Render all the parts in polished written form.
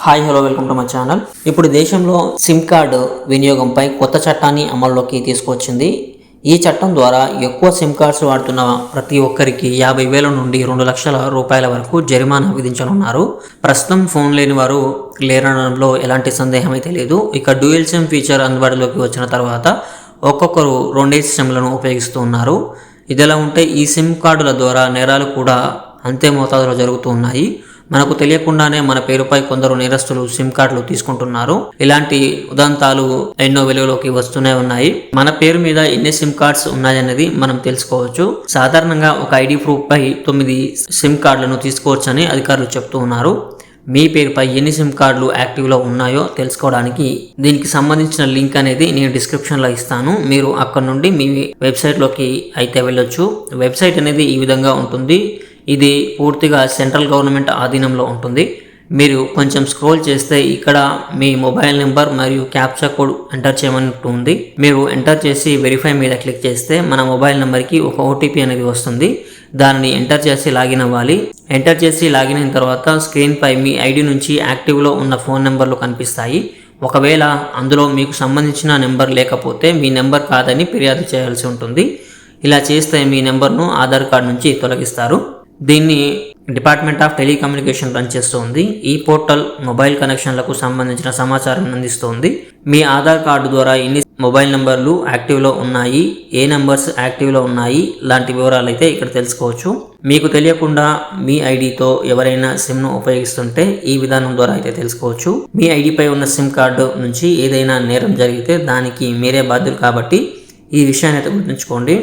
Hi hello welcome to my channel. ఇప్పుడు దేశంలో SIM card వినియోగంపై కొత్త చట్టాన్ని అమల్లోకి తీసుకొచ్చింది. ఈ చట్టం ద్వారా ఎక్కువ సిమ్ కార్డ్స్ వాడుతున్న ప్రతి ఒక్కరికి 50,000 నుండి 2 లక్షల రూపాయల వరకు జరిమానా విధించనున్నారు. ప్రస్తుతం ఫోన్ లేని వారు లేరనడంలో ఎలాంటి సందేహం అయితే లేదు. ఇక డ్యూయల్ సిమ్ ఫీచర్ అందుబాటులోకి వచ్చిన తర్వాత ఒక్కొక్కరు 2 సిమ్లను ఉపయోగిస్తూ ఉన్నారు. ఇదిలా ఉంటే ఈ సిమ్ కార్డుల ద్వారా నేరాలు కూడా అంతే మోతాదులో జరుగుతూ ఉన్నాయి. మనకు తెలియకుండానే మన పేరుపై కొందరు నేరస్తులు సిమ్ కార్డులు తీసుకుంటున్నారు. ఇలాంటి ఉదంతాలు ఎన్నో వెలుగులోకి వస్తూనే ఉన్నాయి. మన పేరు మీద ఎన్ని సిమ్ కార్డ్స్ ఉన్నాయన్నది మనం తెలుసుకోవచ్చు. సాధారణంగా ఒక ఐడి ప్రూఫ్ పై 9 సిమ్ కార్డులను తీసుకోవచ్చని అధికారులు చెప్తూ ఉన్నారు. మీ పేరుపై ఎన్ని సిమ్ కార్డులు యాక్టివ్లో ఉన్నాయో తెలుసుకోవడానికి దీనికి సంబంధించిన లింక్ అనేది నేను డిస్క్రిప్షన్లో ఇస్తాను. మీరు అక్కడ నుండి మీ వెబ్సైట్లోకి అయితే వెళ్ళొచ్చు. వెబ్సైట్ అనేది ఈ విధంగా ఉంటుంది. ఇది పూర్తిగా సెంట్రల్ గవర్నమెంట్ ఆధీనంలో ఉంటుంది. మీరు కొంచెం స్క్రోల్ చేస్తే ఇక్కడ మీ మొబైల్ నెంబర్ మరియు క్యాప్చా కోడ్ ఎంటర్ చేయమని ఉంటుంది. మీరు ఎంటర్ చేసి వెరిఫై మీద క్లిక్ చేస్తే మన మొబైల్ నెంబర్కి ఒక ఓటీపీ అనేది వస్తుంది. దానిని ఎంటర్ చేసి లాగిన్ అవ్వాలి. ఎంటర్ చేసి లాగిన్ అయిన తర్వాత స్క్రీన్ పై మీ ఐడి నుంచి యాక్టివ్లో ఉన్న ఫోన్ నెంబర్లు కనిపిస్తాయి. ఒకవేళ అందులో మీకు సంబంధించిన నెంబర్ లేకపోతే మీ నెంబర్ కాదని ఫిర్యాదు చేయాల్సి ఉంటుంది. ఇలా చేస్తే మీ నెంబర్ను ఆధార్ కార్డు నుంచి తొలగిస్తారు. దీన్ని డిపార్ట్మెంట్ ఆఫ్ టెలికమ్యూనికేషన్ రన్ చేస్తుంది. ఈ పోర్టల్ మొబైల్ కనెక్షన్లకు సంబంధించిన సమాచారం అందిస్తుంది. మీ ఆధార్ కార్డు ద్వారా ఎన్ని మొబైల్ నంబర్లు యాక్టివ్లో ఉన్నాయి, ఏ నెంబర్స్ యాక్టివ్లో ఉన్నాయి లాంటి వివరాలు అయితే ఇక్కడ తెలుసుకోవచ్చు. మీకు తెలియకుండా మీ ఐడితో ఎవరైనా సిమ్ను ఉపయోగిస్తుంటే ఈ విధానం ద్వారా అయితే తెలుసుకోవచ్చు. మీ ఐడిపై ఉన్న సిమ్ కార్డు నుంచి ఏదైనా నేరం జరిగితే దానికి మీరే బాధ్యులు కాబట్టి ఈ విషయాన్ని అయితే గుర్తుంచుకోండి.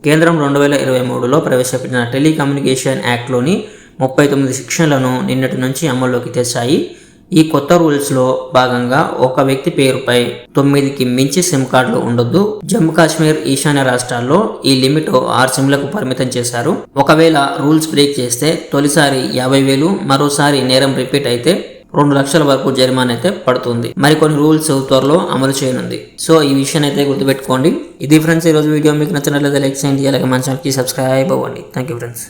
కేంద్రం 2023లో ప్రవేశపెట్టిన టెలికమ్యూనికేషన్ యాక్ట్లోని 39 సెక్షన్లను నిన్నటి నుంచి అమల్లోకి తెచ్చాయి. ఈ కొత్త రూల్స్లో భాగంగా ఒక వ్యక్తి పేరుపై 9కి మించి సిమ్ కార్డులు ఉండొద్దు. జమ్మూ కాశ్మీర్, ఈశాన్య రాష్ట్రాల్లో ఈ లిమిట్ 6 సిమ్లకు పరిమితం చేశారు. ఒకవేళ రూల్స్ బ్రేక్ చేస్తే తొలిసారి 50,000, మరోసారి నేరం రిపీట్ అయితే 2 లక్షల వరకు జరిమానా అయితే పడుతుంది. మరికొన్ని రూల్స్ త్వరలో అమలు చేయనుంది. సో ఈ విషయాన్ని అయితే గుర్తుపెట్టుకోండి. ఇది ఫ్రెండ్స్ ఈరోజు వీడియో. మీకు నచ్చినట్లయితే లైక్ చేయండి, అలాగే మన ఛానల్కి సబ్స్క్రైబ్ అవ్వండి. Thank you friends.